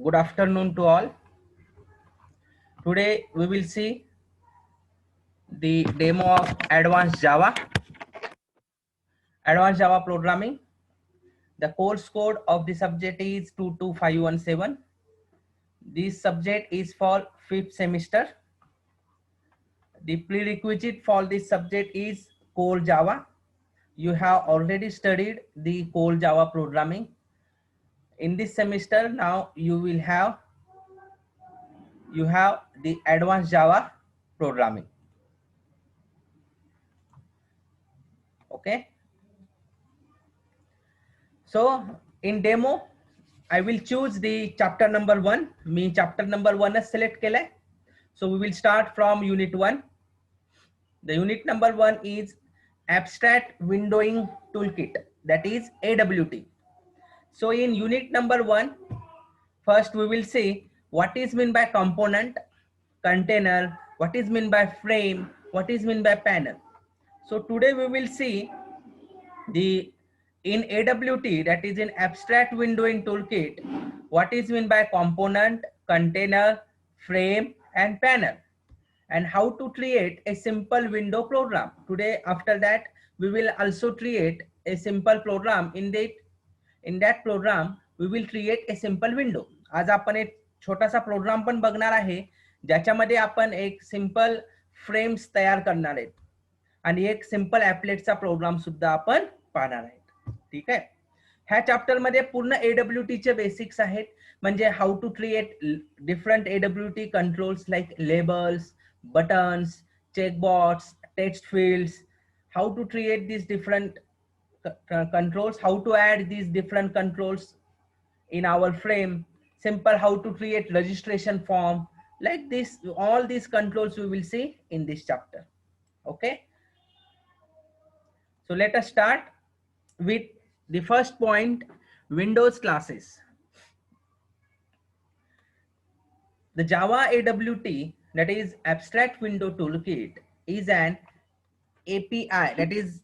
Good afternoon to all. Today we will see the demo of Advanced Java programming. The course code of the subject is 22517. This subject is for 5th semester. The prerequisite for this subject is Core Java. You have already studied the Core Java programming. In this semester, now you have the Advanced Java programming. Okay. So in demo, I will choose the chapter number 1. Me chapter number 1 is select केलाय. So we will start from unit 1. The unit number 1 is abstract windowing toolkit, that is AWT. So in unit number 1, first we will see what is meant by component, container, what is meant by frame, what is meant by panel. So today we will see the in AWT, that is in abstract windowing toolkit, what is meant by component, container, frame and panel, and how to create a simple window program. Today after that we will also create a simple program. In that program we will create a simple window. आज आपण एक छोटासा programme पण बघणार आहे ज्याच्यामध्ये आपण एक सिंपल फ्रेम्स तयार करणार आहेत आणि एक सिंपल ॲपलेटचा प्रोग्राम सुद्धा आपण पाहणार आहेत. ठीक आहे. ह्या चॅप्टर मध्ये पूर्ण AWT चे बेसिक्स आहेत, म्हणजे how to create different AWT controls like labels, buttons, checkbox, text fields, how to create these different controls, how to add these different controls in our frame, simple how to create registration form, like this. All these controls we will see in this chapter. Okay. So let us start with the first point, Windows classes. The Java AWT, that is Abstract Window Toolkit, is an API, that is,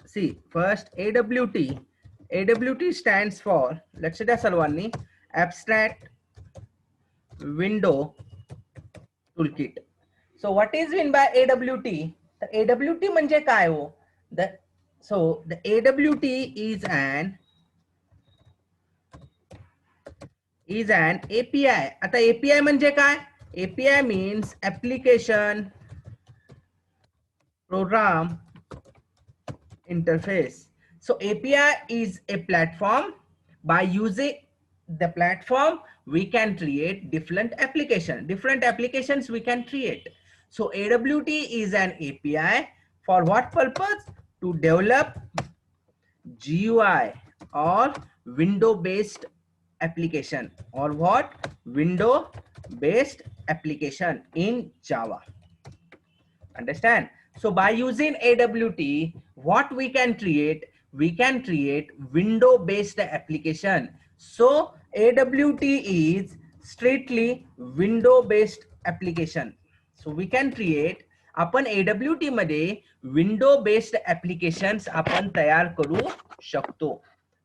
see, first AWT. AWT stands for, let's say सर्वांनी, Abstract Window Toolkit. So what is meant by AWT? The AWT म्हणजे काय हो? So the AWT is an API. आता API म्हणजे काय? API means application program interface. So API is a platform. By using the platform we can create different applications we can create. So AWT is an API. For what purpose? To develop GUI or window based application, or what? Window based application in Java. Understand? So by using AWT, what we can create? We can create window based application. So AWT is strictly window based application. So we can create, आपण AWT मध्ये window based applications आपण तयार करू शकतो.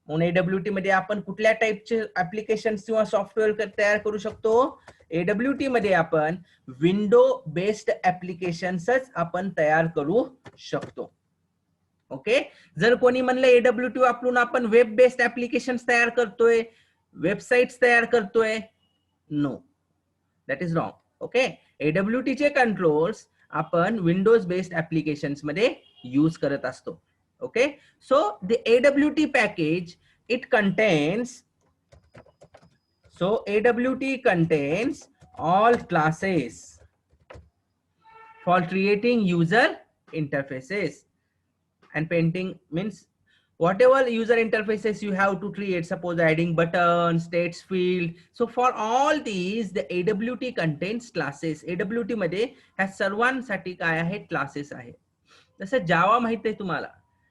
म्हणून AWT मध्ये आपण कुठल्या टाइपचे ऍप्लिकेशन्स किंवा सॉफ्टवेअर तयार करू शकतो? AWT मध्ये आपण विंडो बेस्ड ऍप्लिकेशन्सच आपण तयार करू शकतो. ओके. जर कोणी म्हणलं AWT वापरून आपण वेब बेस्ड ऍप्लिकेशन्स तयार करतोय, वेबसाइट्स तयार करतोय, no, that is wrong. Okay. AWT चे कंट्रोल्स आपण विंडोज बेस्ड ऍप्लिकेशन्स मध्ये यूज करत असतो. Okay. So the AWT package it contains, so AWT contains all classes for creating user interfaces and painting, means whatever user interfaces you have to create, suppose adding buttons, text field. So for all these the AWT contains classes. AWT मध्ये ह्या सर्वांसाठी काय आहे? Classes आहे. जसं जावा माहित आहे तुम्हाला,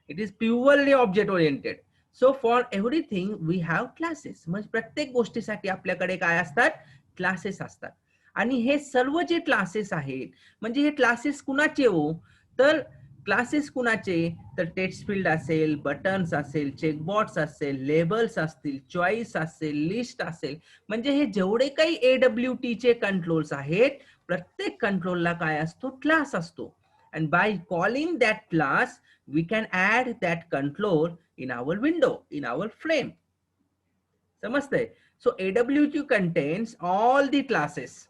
it is purely object oriented. So for everything we have classes. म्हणजे प्रत्येक गोष्टीसाठी आपल्याकडे काय असतात? क्लासेस असतात. आणि हे सर्व जे क्लासेस आहेत, म्हणजे हे क्लासेस कुणाचे हो? तर क्लासेस कुणाचे, तर टेक्स्ट फील्ड असेल, बटन्स असेल, चेकबॉक्स असेल, लेबल्स असतील, चॉईस असेल, लिस्ट असेल, म्हणजे हे जेवढे काही AWT चे कंट्रोल्स आहेत, प्रत्येक कंट्रोलला काय असतो, क्लास असतो. And by calling that class we can add that control in our window, in our frame. समजतंय? So AWT contains all the classes.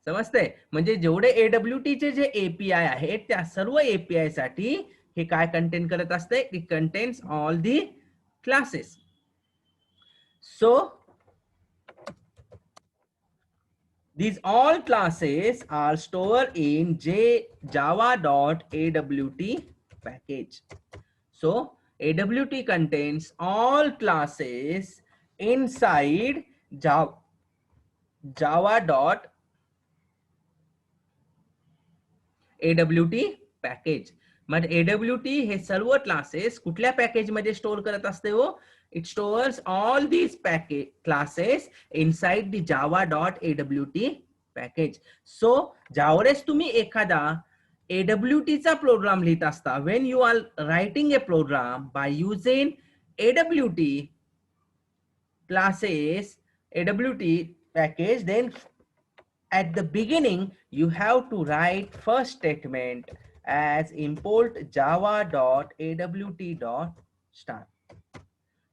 समजतंय? म्हणजे जेवढे AWT चे जे API आहेत, त्या सर्व API साठी हे काय कंटेन करत असते, it contains all the classes. So these all classes are stored in java.awt package. So AWT contains all classes inside java.awt package. मग AWT हे सर्व क्लासेस कुठल्या पॅकेज मध्ये स्टोअर करत असते हो, it stores all these package classes inside the java.awt package. So ज्यावेळेस तुम्ही एखादा AWT चा प्रोग्राम लिहित असता, when you are writing a program by using AWT classes, AWT package, then at the beginning you have to write first statement as import java.awt.start.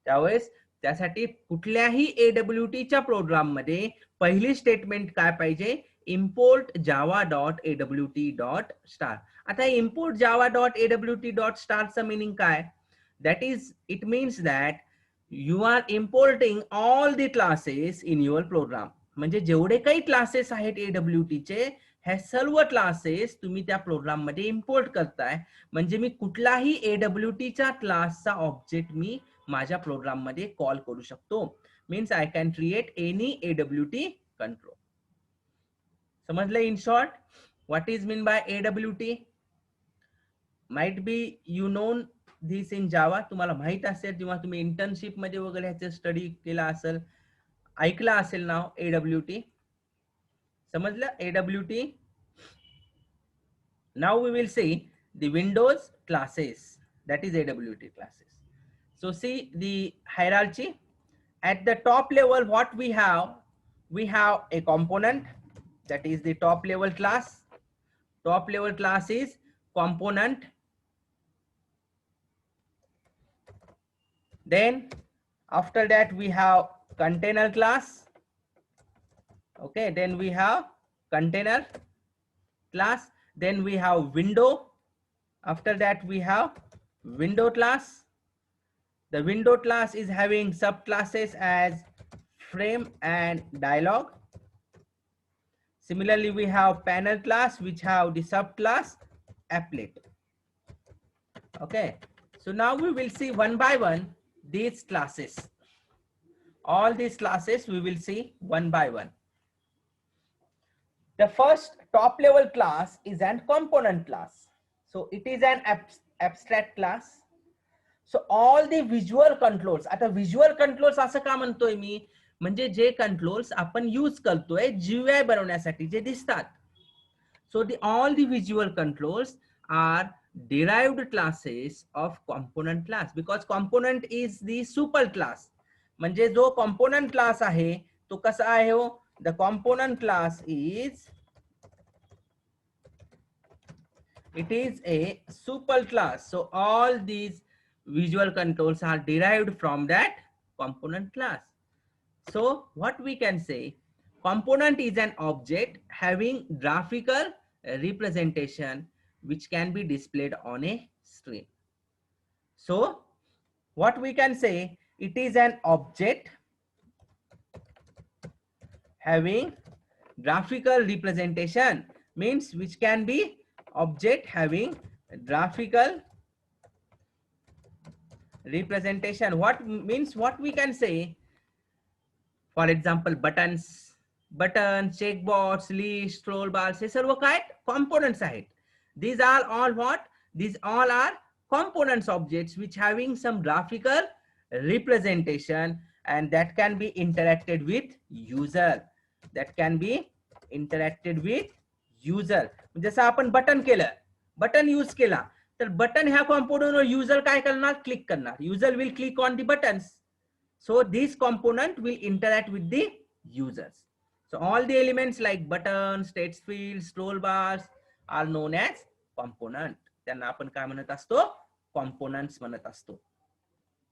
त्यावेळेस त्यासाठी कुठल्याही AWT च्या प्रोग्राम मध्ये पहिली स्टेटमेंट काय पाहिजे, import java.awt.start. आता import java.awt.start चा मीनिंग काय, that is it means that you are importing all the classes in your program. म्हणजे जेवढे काही क्लासेस आहेत AWT चे, ह्या सर्व क्लासेस तुम्ही त्या प्रोग्राम मध्ये इम्पोर्ट करताय. म्हणजे मी कुठलाही AWT च्या क्लासचा ऑब्जेक्ट मी माझ्या प्रोग्राम मध्ये कॉल करू शकतो. Means I can create any AWT control. समजलं in short what is mean by AWT? Might be you known this in Java. तुम्हाला माहित असेल जेव्हा तुम्ही इंटर्नशिप मध्ये वगैरे ह्याचे स्टडी केला असेल, ऐकला असेल नाव AWT. समजलं AWT? Now we will see the Windows classes, that is AWT classes. So see the hierarchy. At the top level, what we have a component, that is the top level class. Top level class is component. Then after that we have container class. Okay, then we have container class. Then we have window. After that we have window class. The window class is having subclasses as frame and dialog. Similarly, we have panel class which have the subclass applet. Okay, so now we will see one by one these classes. All these classes we will see one by one. The first top level class is an component class. So it is an abstract class. So all the visual controls, आता visual controls असं का म्हणतोय मी, म्हणजे जे controls आपण use करतोय GUI बनवण्यासाठी जे दिसतात. So all the visual controls are derived classes of component class, because component is the super class. म्हणजे जो component class आहे तो कसा आहे हो, the component class is, it is a super class. So all these visual controls are derived from that component class. So what we can say, component is an object having graphical representation which can be displayed on a screen. So what we can say, it is an object having graphical representation, means which can be object having graphical representation. What means, what we can say, for example buttons, checkbox, list, scroll bars, हे सर्व काय components आहेत. These are all what? These all are components objects which having some graphical representation and that can be interacted with user. That can be interacted with user. जसं आपण button केलं button use केला तर button ह्या कॉम्पोनंटवर user काय करणार, click करणार. User will click on the buttons. So this component will interact with the users. So all the elements like buttons, text fields, scroll bars are known as component. त्यांना आपण काय म्हणत असतो, components म्हणत असतो.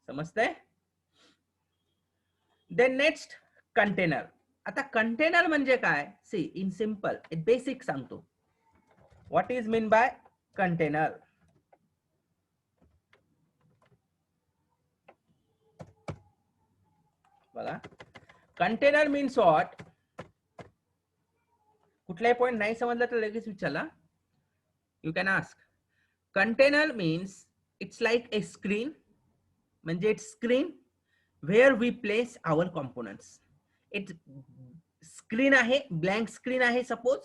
समजतंय? Then next container. आता container म्हणजे काय? See in simple, it basic सांगतो. What is mean by container? बघा, कंटेनर मीन्स व्हॉट. कुठलाही पॉइंट नाही समजला तर लगेच विचारा. You can ask. Container means it's like a screen, म्हणजे it's screen where we place our components. It screen आहे, ब्लँक स्क्रीन आहे सपोज.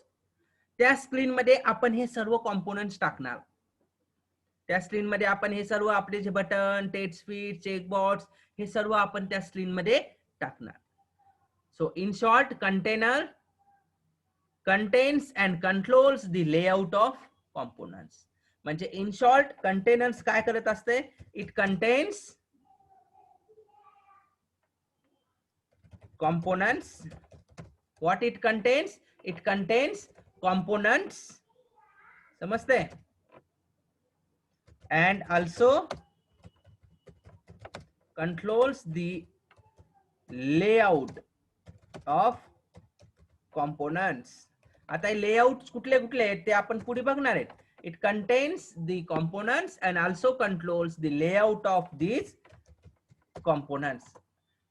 त्या स्क्रीन मध्ये आपण हे सर्व कॉम्पोनंट्स टाकणार. त्या स्क्रीन मध्ये आपण हे सर्व आपले जे बटन, टेक्स्ट फील्ड, चेकबॉक्स हे सर्व आपण त्या स्क्रीन मध्ये टाकणार. So in short, container contains and controls the layout of components. म्हणजे इन शॉर्ट कंटेनर्स काय करत असते, it contains components. What it contains? It contains components. समजते? And also controls the layout of components. आता layout कुठले कुठले आहेत ते आपण पुढे बघणार आहेत. It contains the components and also controls the layout of these components.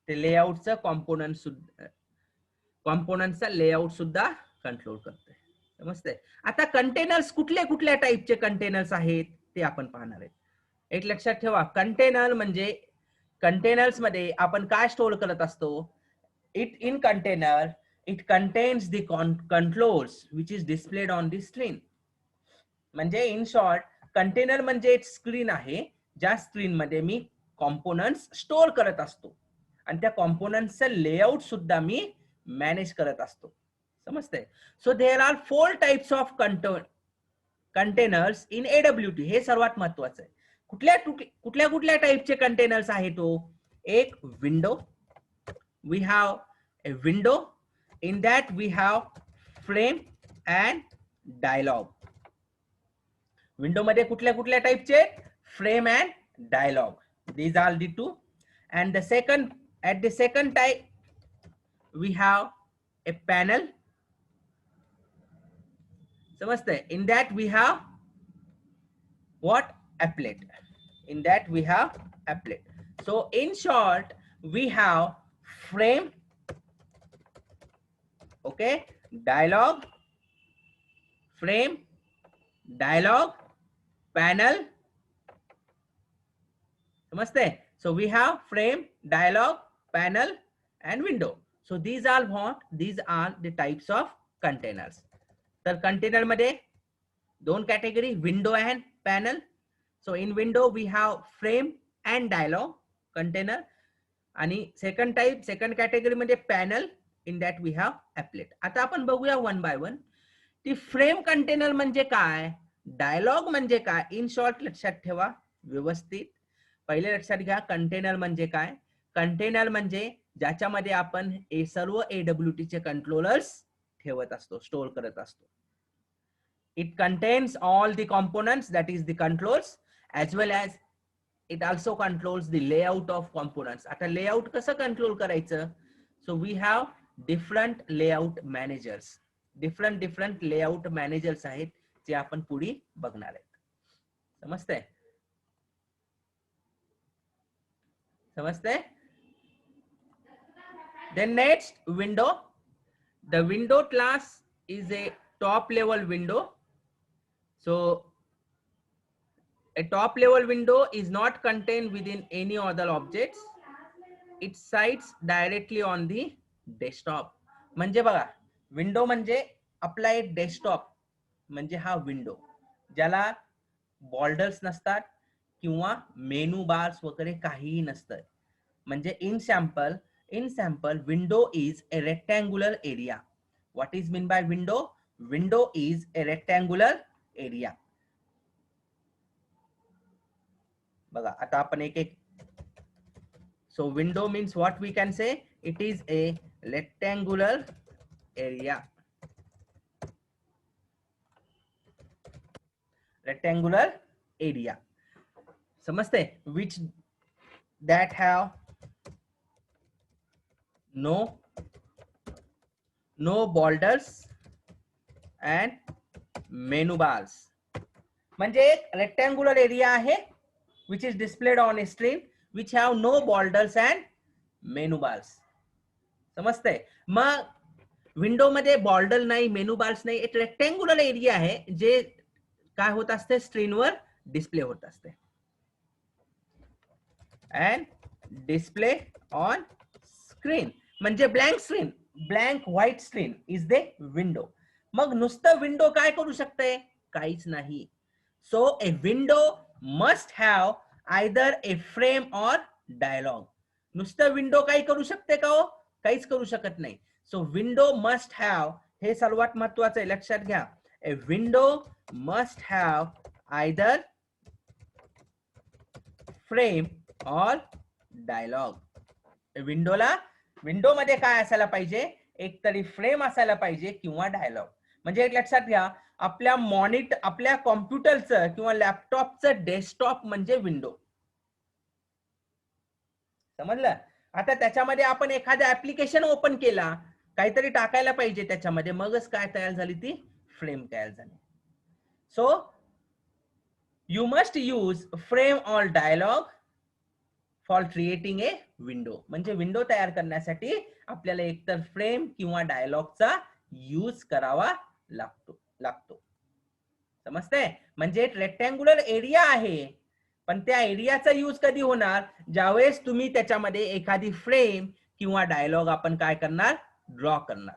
ते लेआउटचा कॉम्पोनंट्सचा लेआउट सुद्धा कंट्रोल करते. समजते? आता कंटेनर्स कुठल्या कुठल्या टाईपचे कंटेनर्स आहेत ते आपण पाहणार आहेत. एक लक्षात ठेवा, कंटेनर म्हणजे कंटेनर्स मध्ये आपण काय स्टोअर करत असतो. It in container it contains the controls which is displayed on the screen. म्हणजे in short, कंटेनर म्हणजे एक स्क्रीन आहे, ज्या स्क्रीन मध्ये मी कॉम्पोनंट्स स्टोअर करत असतो आणि त्या कॉम्पोनंट्सचं लेआउट सुद्धा मी मॅनेज करत असतो. समजते? So there are 4 types of containers in AWT. हे सर्वात महत्वाचं आहे. कुठल्या कुठल्या टाइपचे कंटेनर्स आहेत तो. एक window, we have a window. In that we have frame and dialog. Window मध्ये कुठल्या कुठल्या टाइपचे, frame and dialog. These are the two. And the second type we have a panel. समजते? In that we have what? Applet. In that we have applet. So in short, we have frame, okay, dialog, frame, dialog, panel. समजते? So we have frame, dialog, panel and window. So these are what? These are the types of containers. तर container मध्ये दोन category, window and panel. So in window we have frame and dialog container. आणि second category मध्ये panel. In that we have applet. आता आपण बघूया one by one. ती frame container म्हणजे काय, डायलॉग म्हणजे काय, इन शॉर्ट लक्षात ठेवा व्यवस्थित. पहिले लक्षात घ्या, कंटेनर म्हणजे काय. कंटेनर म्हणजे ज्याच्यामध्ये आपण सर्व AWT चे कंट्रोलर्स ठेवत असतो, स्टोअर करत असतो. It contains all the components, that is the controls, as well as it also controls the layout of components. आता लेआउट कसं कंट्रोल करायचं. So we have different layout managers. Different layout managers आहेत जे आपण पुढे बघणार आहेत. समजते? Then next, window. The window class is a top level window. So a top level window is not contained within any other objects. It sits directly on the desktop. म्हणजे बघा, window म्हणजे आपला एक डेस्कटॉप म्हणजे हा window, ज्याला borders नसतात किंवा मेनू बार्स वगैरे काहीही नसतं. म्हणजे in sample window is a rectangular area. What is mean by window? Window is a rectangular area. बघा आता आपण एक एक. So window means what we can say? It is a rectangular area. Rectangular area. समझते? Which that have no borders and menu bars. म्हणजे एक rectangular area आहे which is displayed on a screen which have no borders and menu bars. समजते? मग window मध्ये border नाही, menu bars नाही, एक रेक्टँग्युलर एरिया आहे जे काय होत असते, स्क्रीनवर डिस्प्ले होत असते. अँड डिस्प्ले ऑन स्क्रीन म्हणजे blank screen, blank white screen is the window. मग नुसतं विंडो काय करू शकते? काहीच नाही. So a window must have either a frame or dialog. नुसतं विंडो काय करू शकते का हो? काहीच करू शकत नाही. सो विंडो मस्ट हॅव, हे सर्वात महत्वाचं आहे, लक्षात घ्या. A window must have either frame or dialog. विंडोला, विंडो मध्ये काय असायला पाहिजे? एक तरी फ्रेम असायला पाहिजे किंवा डायलॉग. म्हणजे एक लक्षात घ्या, आपल्या मॉनिटर, आपल्या कॉम्प्युटरचं किंवा लॅपटॉपचं डेस्कटॉप म्हणजे विंडो. समजलं? आता त्याच्यामध्ये आपण एखादा ऍप्लिकेशन ओपन केला, काहीतरी टाकायला पाहिजे त्याच्यामध्ये, मगच काय तयार झाली? ती फ्रेम तयार झाली. So you must use frame or dialog for creating a window. म्हणजे विंडो तयार करण्यासाठी आपल्याला एकतर फ्रेम किंवा डायलॉगचा यूज करावा लागतो. समजते? म्हणजे रेक्टँग्युलर एरिया आहे, पण त्या एरियाचा यूज कधी होणार? ज्यावेळेस तुम्ही त्याच्यामध्ये एखादी फ्रेम किंवा डायलॉग आपण काय करणार? ड्रॉ करणार.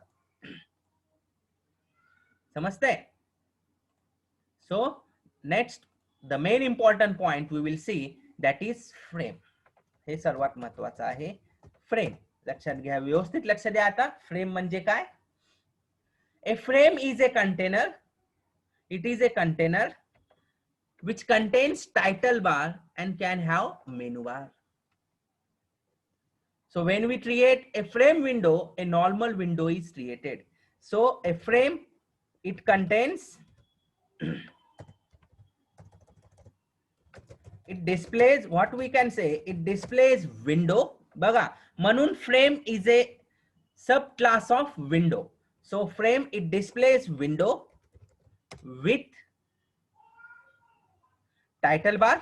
समजते? So next, the main important point we will see, that is frame. हे सर्वात महत्वाचं आहे, फ्रेम. लक्षात घ्या, व्यवस्थित लक्ष द्या. आता फ्रेम म्हणजे काय? A frame is a container. It is a container which contains title bar and can have menu bar. So when we create a frame window, a normal window is created. So a frame, it contains it displays, what we can say, it displays window. बघा, म्हणून frame is a subclass of window. So frame, it displays window with title bar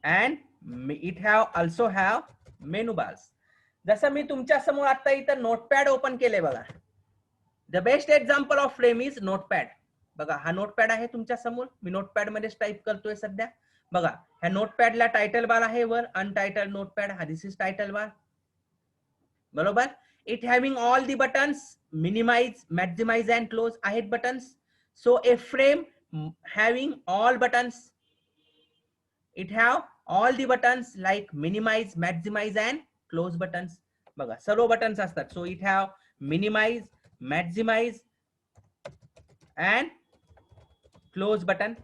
and it also have menu bars. जसं मी तुमच्या समोर आता इथं notepad open केले बघा. The best example of frame is notepad. बघा, हा नोटपॅड आहे तुमच्या समोर, मी नोटपॅड मध्येच टाईप करतोय सध्या. बघा, ह्या नोटपॅडला टायटल बार आहे वर, अनटायटल नोटपॅड, हा दिस इज टायटल बार. बरोबर? It having all the buttons, minimize, maximize and close आहेत buttons. So a frame having all buttons, it have all the buttons like minimize, maximize and close buttons. बघा, सर्व buttons असतात. So it have minimize, maximize and close button.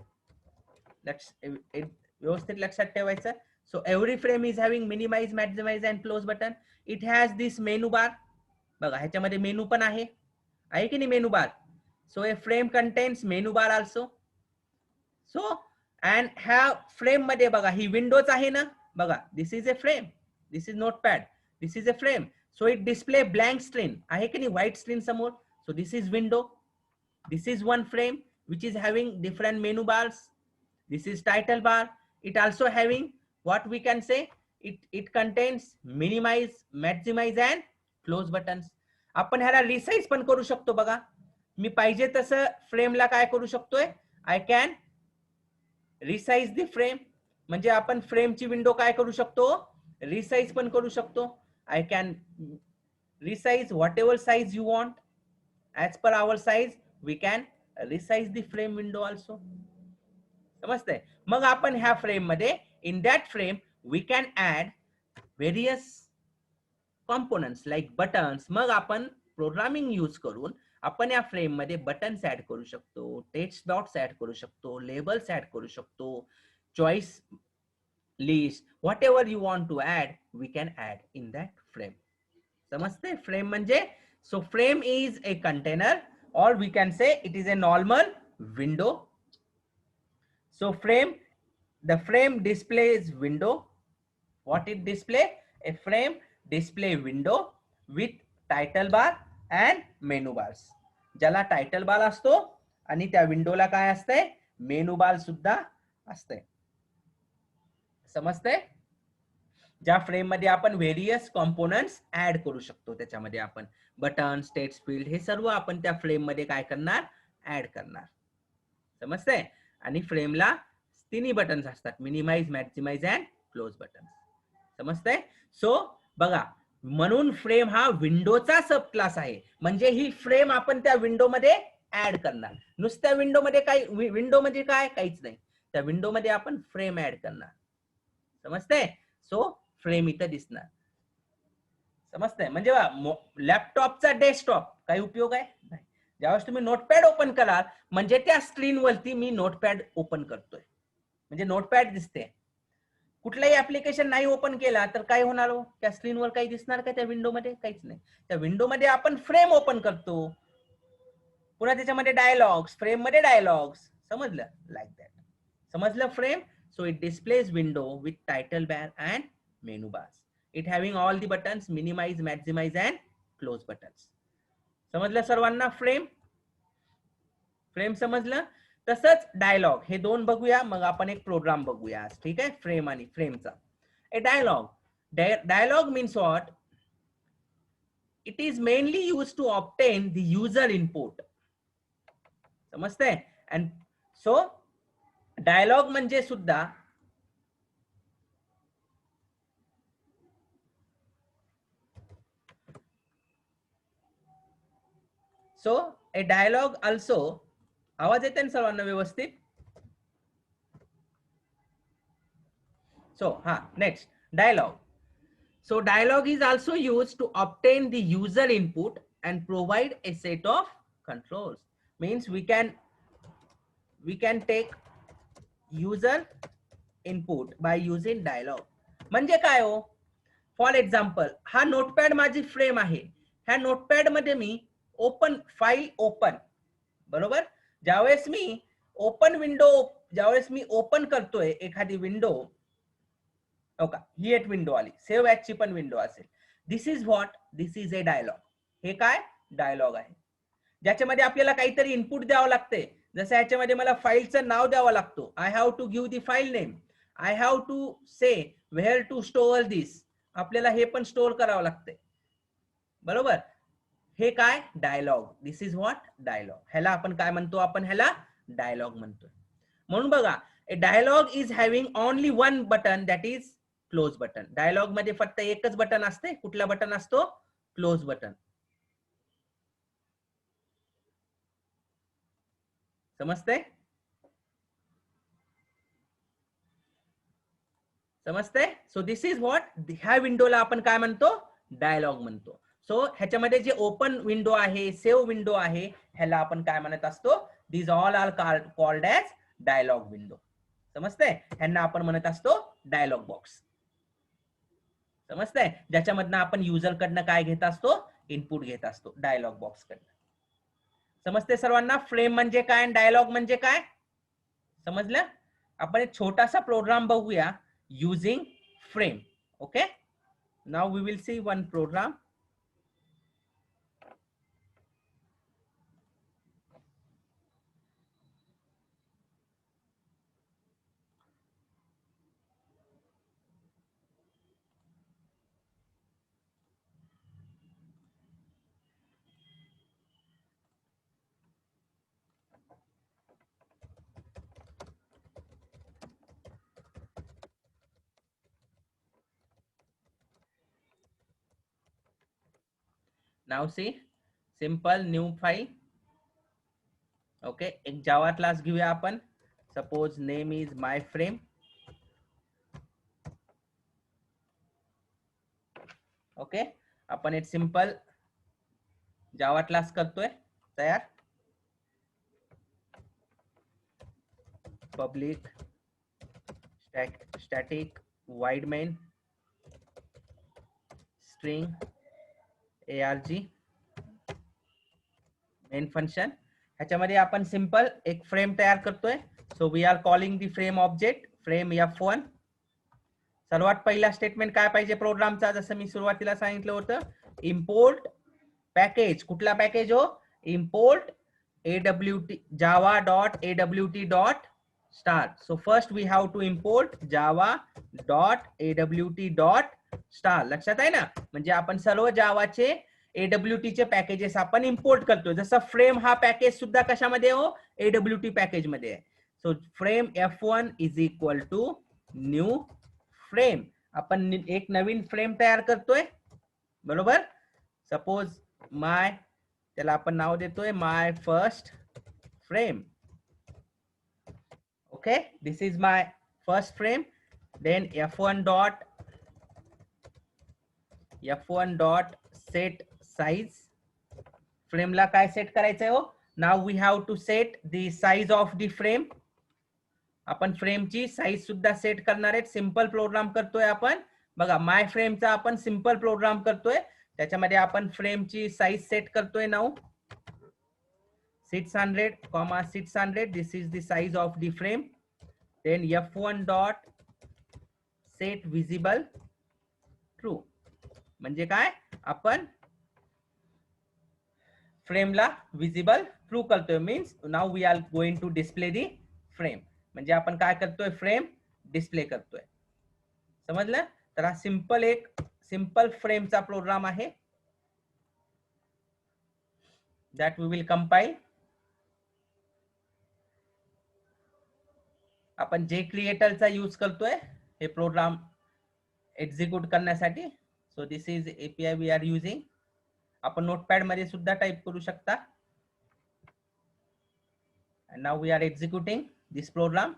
व्यवस्थित लक्षात ठेवायचं. So every frame is having minimize, maximize and close button. It has this menu bar. बघा, ह्याच्यामध्ये menu पण आहे की नाही? Menu bar. So a frame contains menu bar also. So and ह्या फ्रेम मध्ये बघा, ही विंडोच आहे ना. बघा, this is a frame, this is notepad, this is a frame. So it display blank screen आहे की नाही? व्हाईट स्क्रीन समोर. So this is window, this is one frame which is having different menu bars. This is title bar. It also having what we can say, it contains minimize, maximize and close buttons. आपण ह्याला resize पण करू शकतो. बघा, मी पाहिजे तसं फ्रेमला काय करू शकतोय? I can resize the frame. म्हणजे आपण फ्रेमची विंडो काय करू शकतो? रिसाइज पण करू शकतो. I can resize whatever size you want. As per our size we can resize the frame window also. समजतंय? मग आपण ह्या फ्रेम मध्ये, in that frame we can add various components like buttons. मग आपण प्रोग्रामिंग यूज करून आपण या फ्रेम मध्ये बटन्स ऍड करू शकतो, टेक्स्ट डॉट्स ऍड करू शकतो, लेबल्स ऍड करू शकतो, choice list, whatever you want to add, we can add in that frame. समजते frame म्हणजे, so frame is a container, or we can say it is a normal window. So frame, the frame displays window. What it display? A frame display window with title bar and menu bars. ज्याला title बार असतो आणि त्या विंडोला काय असते, menu बार सुद्धा असते. समजते? ज्या फ्रेम मध्ये आपण व्हेरियस कॉम्पोनंट्स ऍड करू शकतो, त्याच्यामध्ये आपण बटन, स्टेट्स फील्ड हे सर्व आपण त्या फ्रेम मध्ये काय करणार, ऍड करणार. समजते? आणि फ्रेमला तिन्ही बटन्स असतात, minimise, maximize and close button. समजते? सो बघा, म्हणून फ्रेम हा विंडोचा सब क्लास आहे. म्हणजे ही फ्रेम आपण त्या विंडो मध्ये ऍड करणार. नुसत्या विंडो मध्ये काय, विंडो म्हणजे काय, काहीच नाही. त्या विंडो मध्ये आपण फ्रेम ऍड करणार. समजते? सो फ्रेम इथं दिसणार. समजतंय? म्हणजे लॅपटॉपचा डेस्कटॉप काही उपयोग आहे नाही. ज्यावेळेस तुम्ही नोटपॅड ओपन कराल, म्हणजे त्या स्क्रीनवरती मी नोटपॅड ओपन करतोय, म्हणजे नोटपॅड दिसते. कुठलाही ऍप्लिकेशन नाही ओपन केला तर काय होणार हो, त्या स्क्रीनवर काही दिसणार का त्या विंडोमध्ये? काहीच नाही. त्या विंडोमध्ये आपण फ्रेम ओपन करतो, पुन्हा त्याच्यामध्ये डायलॉग्स, फ्रेम मध्ये डायलॉग्स. समजलं? Like that. समजलं frame? So it displays window with title bar and menu bars. It having all the buttons, minimize, maximize and close buttons. समजलं सर्वांना फ्रेम? फ्रेम समजलं? तसंच डायलॉग, हे दोन बघूया, मग आपण एक प्रोग्राम बघूया. ठीक आहे, फ्रेम आणि फ्रेमचा. A dialog, dialog means what? It is mainly use to obtain the user input. समजते? अँड सो डायलॉग म्हणजे सुद्धा सो ए डायलॉग ऑल्सो, आवाज येते ना सर्वांना व्यवस्थित? सो हा, next dialog. So dialog is also used to obtain the user input and provide a set of controls. Means we can take user input by using dialog. म्हणजे काय हो? For example, हा नोटपॅड माझी frame आहे. ह्या notepad मध्ये मी open file open, बरोबर? ज्यावेळेस मी ओपन विंडो, ज्यावेळेस मी ओपन करतोय एखादी विंडो, हो का, ही एक विंडो आली, सेव्ह ॲजची पण विंडो असेल. This is what? This is a dialog. हे काय? डायलॉग आहे, ज्याच्यामध्ये आपल्याला काहीतरी इनपुट द्यावं लागते. जसं ह्याच्यामध्ये मला फाईलचं नाव द्यावं लागतो. I have to give the file name. I have to say where to store this. आपल्याला हे पण स्टोअर करावं लागते, बरोबर? हे काय? Dialog. This is what? Dialog. ह्याला आपण काय म्हणतो? आपण ह्याला डायलॉग म्हणतो. म्हणून बघा, a dialog is having only one button, that is close button. Dialog मध्ये फक्त एकच बटन असते. कुठला बटन असतो? Close button. समजते? समजते? So this is what? ह्या विंडोला आपण काय म्हणतो? डायलॉग म्हणतो. सो ह्याच्यामध्ये जे ओपन विंडो आहे, सेव्ह विंडो आहे, ह्याला आपण काय म्हणत असतो? These all are called as dialog window. समजते? ह्यांना आपण म्हणत असतो डायलॉग बॉक्स. समजते? ज्याच्यामधनं आपण युजर कडनं काय घेत असतो? इनपुट घेत असतो, डायलॉग बॉक्स कडनं. समजते सर्वांना? फ्रेम म्हणजे काय, डायलॉग म्हणजे काय? समजलं? आपण एक छोटासा प्रोग्राम बघूया using frame. Okay, now we will see one program. Now see, simple new file. Okay, एक जावा क्लास घेऊया आपण. Suppose name is my frame. Okay, आपण एक सिंपल जावा क्लास करतोय तयार. Public static void main string arg main function. ह्याच्यामध्ये आपण simple एक फ्रेम तयार करतोय. So we are calling the frame object frame F1. सर्वात पहिला स्टेटमेंट काय पाहिजे प्रोग्रामचा, जसं मी सुरुवातीला सांगितलं होतं, इम्पोर्ट पॅकेज. कुठला पॅकेज हो? Import awt java.awt.start. so first we have to import java.awt.start. लक्षात आहे ना? म्हणजे आपण सर्व जावाचे AWT चे पॅकेजेस आपण इम्पोर्ट करतोय. जसं फ्रेम हा पॅकेज सुद्धा कशामध्ये हो? AWT पॅकेज मध्ये आहे. So frame F1 is equal to new frame. आपण एक नवीन फ्रेम तयार करतोय, बरोबर. सपोज माय, त्याला आपण नाव देतोय my first frame. Okay, this is my first frame. Then F1 dot set size. फ्रेमला काय सेट करायचंय हो? नाव we have to set the size of the frame. आपण फ्रेमची साईज सुद्धा सेट करणार आहेत. सिंपल प्रोग्राम करतोय आपण. बघा, माय फ्रेमचा आपण सिंपल प्रोग्राम करतोय. त्याच्यामध्ये आपण फ्रेमची साईज सेट करतोय नाव 600, this is the size of the frame. Then F1 dot set visible true. म्हणजे काय? आपण फ्रेमला विजिबल ट्रू करतोय. Means now we are going to display the frame. म्हणजे आपण काय करतोय? फ्रेम डिस्प्ले करतोय. समजलं? तर हा सिंपल फ्रेमचा प्रोग्राम आहे. That we will compile. आपण जे क्रिएटरचा यूज करतोय हे प्रोग्राम एक्झिक्यूट करण्यासाठी. So this is API we are using. आपण नोटपॅड मध्ये सुद्धा टाइप करू शकता. and now we are executing this program.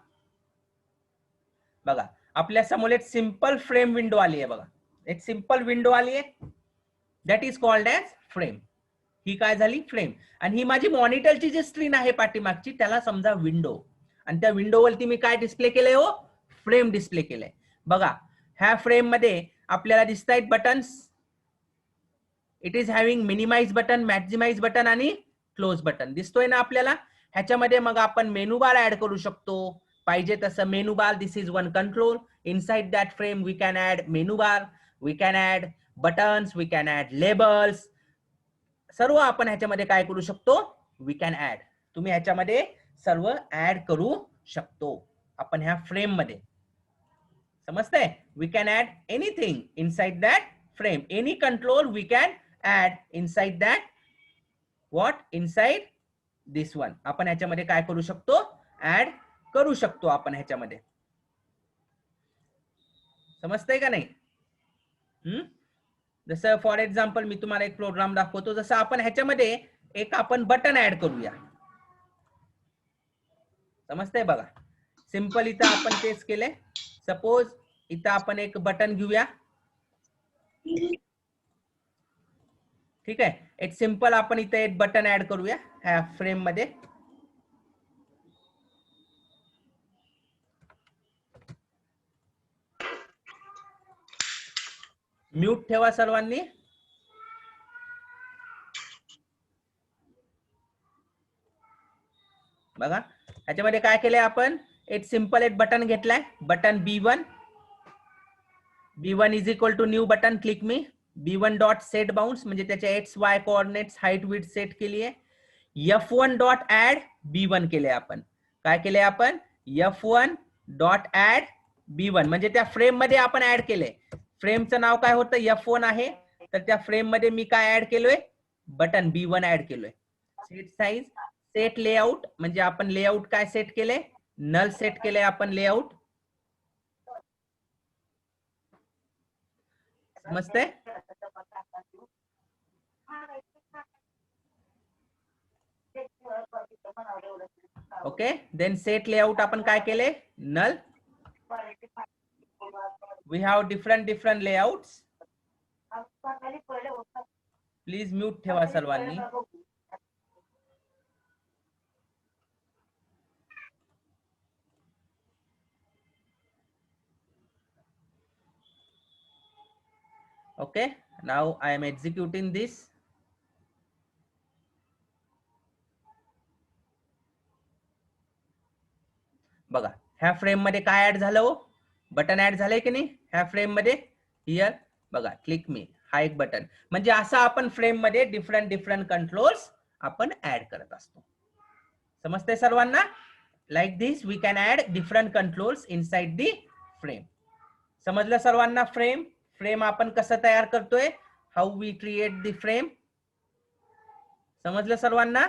बघा, आपल्या समोर एक सिंपल फ्रेम विंडो आली आहे. बघा, एक सिंपल विंडो आली आहे, that is called as frame. ही काय झाली? फ्रेम. आणि ही माझी मॉनिटरची जी स्क्रीन आहे पाठीमागची, त्याला समजा विंडो. आणि त्या विंडोवरती मी काय डिस्प्ले केलंय हो? फ्रेम डिस्प्ले केलंय. बघा, ह्या फ्रेम मध्ये आपल्याला दिसत आहेत buttons. It is having minimize button, maximize button आणि क्लोज बटन दिसतोय ना आपल्याला. ह्याच्यामध्ये मग आपण मेनू बार ऍड करू शकतो पाहिजे तसं. Menu bar, this is one control. Inside that frame we can add menu bar, we can add buttons, we can add labels. सर्व आपण ह्याच्यामध्ये काय करू शकतो? We can add. तुम्ही ह्याच्यामध्ये सर्व ऍड करू शकतो आपण ह्या फ्रेम मध्ये. समजतंय? We can add anything inside that frame. Any control we can add inside that what? Inside this one. आपण ह्याच्यामध्ये काय करू शकतो? ऍड करू शकतो आपण ह्याच्यामध्ये. समजतंय का नाही? जसं फॉर एक्झाम्पल मी तुम्हाला एक प्रोग्राम दाखवतो. जसं आपण ह्याच्यामध्ये एक आपण बटन ऍड करूया. समजतंय? बघा, सिंपल इथं आपण तेच केले. सपोज इथं आपण एक बटन घेऊया. ठीक आहे, एक सिंपल आपण इथे एक बटन ऍड करूया ह्या फ्रेम मध्ये. म्यूट ठेवा सर्वांनी. बघा, ह्याच्यामध्ये काय केलंय आपण? एक सिंपल एक बटन घेतलाय, button B1. B1 is equal to new button, click me. B1 dot set bounds, म्हणजे त्याचे XY coordinates, height, width set केली आहे. F1 डॉट ऍड B1 केले आपण. काय केले आपण? F1 डॉट ऍड B1, म्हणजे त्या फ्रेम मध्ये आपण ऍड केले. फ्रेमचं नाव काय होतं? F1 आहे. तर त्या फ्रेम मध्ये मी काय ऍड केलोय? बटन B1 ऍड केलोय. सेट साइज, सेट लेआउट, म्हणजे आपण लेआउट काय सेट केले? नल सेट केले आपण लेआउट. समजतंय? ओके, देन सेट लेआउट आपण काय केले? Null. We have different layouts. Please mute ठेवा सर्वांनी. Okay, now I am executing this. बघा ह्या फ्रेम मध्ये काय ऍड झालं हो, बटन ऍड झालंय की नाही ह्या फ्रेम मध्ये. हियर बघा क्लिक मी, हा एक बटन. म्हणजे असं आपण फ्रेम मध्ये डिफरंट डिफरंट कंट्रोल्स आपण ऍड करत असतो. समजते सर्वांना? Like this we can add different controls inside the frame. समजलं सर्वांना? फ्रेम आपण कसं तयार करतोय, how we create the frame. समजलं सर्वांना?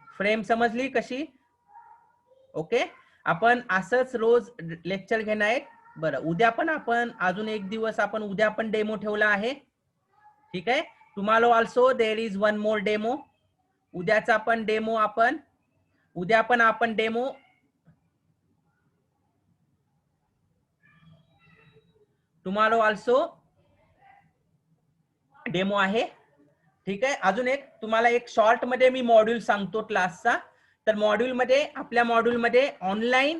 फ्रेम समजली कशी? ओके, आपण असंच रोज लेक्चर घेणार आहे. बरं, उद्या पण आपण अजून एक दिवस आपण उद्या पण डेमो ठेवला आहे. ठीक आहे, tomorrow also there is one more demo. उद्याचा पण डेमो आपण उद्या पण आपण डेमो टुमारो ऑल्सो डेमो आहे. ठीक आहे, अजून एक तुम्हाला एक शॉर्ट मध्ये मी मॉड्यूल सांगतो क्लासचा. तर मॉड्यूल मध्ये आपल्या मॉड्यूल मध्ये ऑनलाईन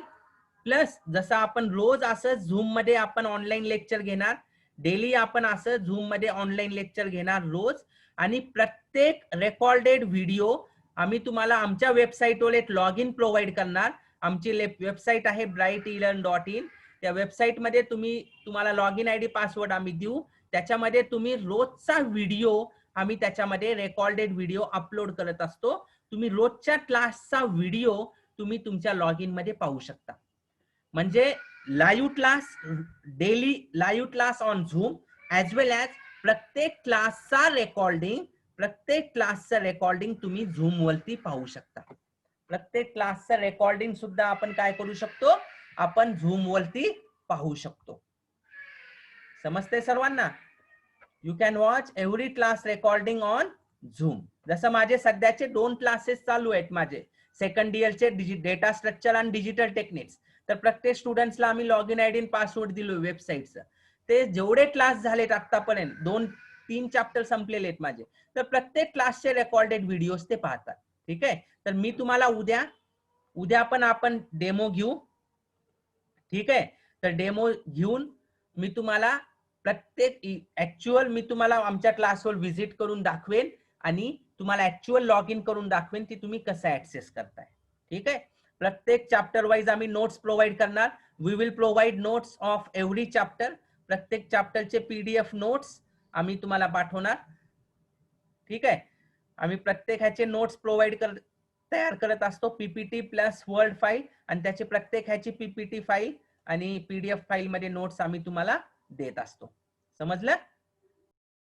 प्लस जसं आपण रोज असं झूम मध्ये आपण ऑनलाईन लेक्चर घेणार, डेली आपण असं झूम मध्ये ऑनलाईन लेक्चर घेणार रोज. आणि प्रत्येक रेकॉर्डेड व्हिडिओ आम्ही तुम्हाला आमच्या वेबसाईटवर एक लॉग इन प्रोव्हाइड करणार. आमची वेबसाईट आहे brightelearn.in. त्या वेबसाईट मध्ये तुम्हाला लॉग इन आयडी पासवर्ड आम्ही देऊ. त्याच्यामध्ये तुम्ही रोजचा व्हिडिओ आम्ही त्याच्यामध्ये रेकॉर्डेड व्हिडिओ अपलोड करत असतो. तुम्ही रोजच्या क्लासचा व्हिडिओ तुम्ही तुमच्या लॉग इन मध्ये पाहू शकता. म्हणजे live class, daily live class on zoom as well as प्रत्येक क्लासचा रेकॉर्डिंग तुम्ही झूम वरती पाहू शकता. प्रत्येक क्लासचं रेकॉर्डिंग सुद्धा आपण काय करू शकतो, आपण झूम वरती पाहू शकतो. समजते सर्वांना? You can watch every class recording on zoom. जसं माझे सध्याचे 2 क्लासेस चालू आहेत माझे सेकंड इयरचे डेटा स्ट्रक्चर आणि डिजिटल टेक्निक्स. तर प्रत्येक स्टुडंट्सला आम्ही लॉग इन आयडी पासवर्ड दिलो वेबसाईटचं. ते जेवढे क्लास झालेत आतापर्यंत 2-3 चॅप्टर संपलेले आहेत माझे, तर प्रत्येक क्लासचे रेकॉर्डेड व्हिडिओज ते पाहतात. ठीक आहे, तर मी तुम्हाला उद्या पण आपण डेमो घेऊ. ठीक आहे, तर डेमो घेऊन मी तुम्हाला प्रत्येक ऍक्च्युअल मी तुम्हाला आमच्या क्लासवर व्हिजिट करून दाखवेन आणि तुम्हाला ऍक्च्युअल लॉग इन करून दाखवेन की तुम्ही कसं ऍक्सेस करताय. ठीक आहे, प्रत्येक चॅप्टर वाईज आम्ही नोट्स प्रोव्हाइड करणार. We will provide notes of every chapter. प्रत्येक चॅप्टरचे PDF नोट्स आम्ही तुम्हाला पाठवणार. ठीक आहे, आम्ही प्रत्येक ह्याचे नोट्स प्रोव्हाइड तयार करत असतो, PPT प्लस वर्ड फाईल. आणि त्याची प्रत्येक ह्याची PPT फाईल आणि PDF फाईल मध्ये नोट्स आम्ही तुम्हाला देत असतो. समजलं?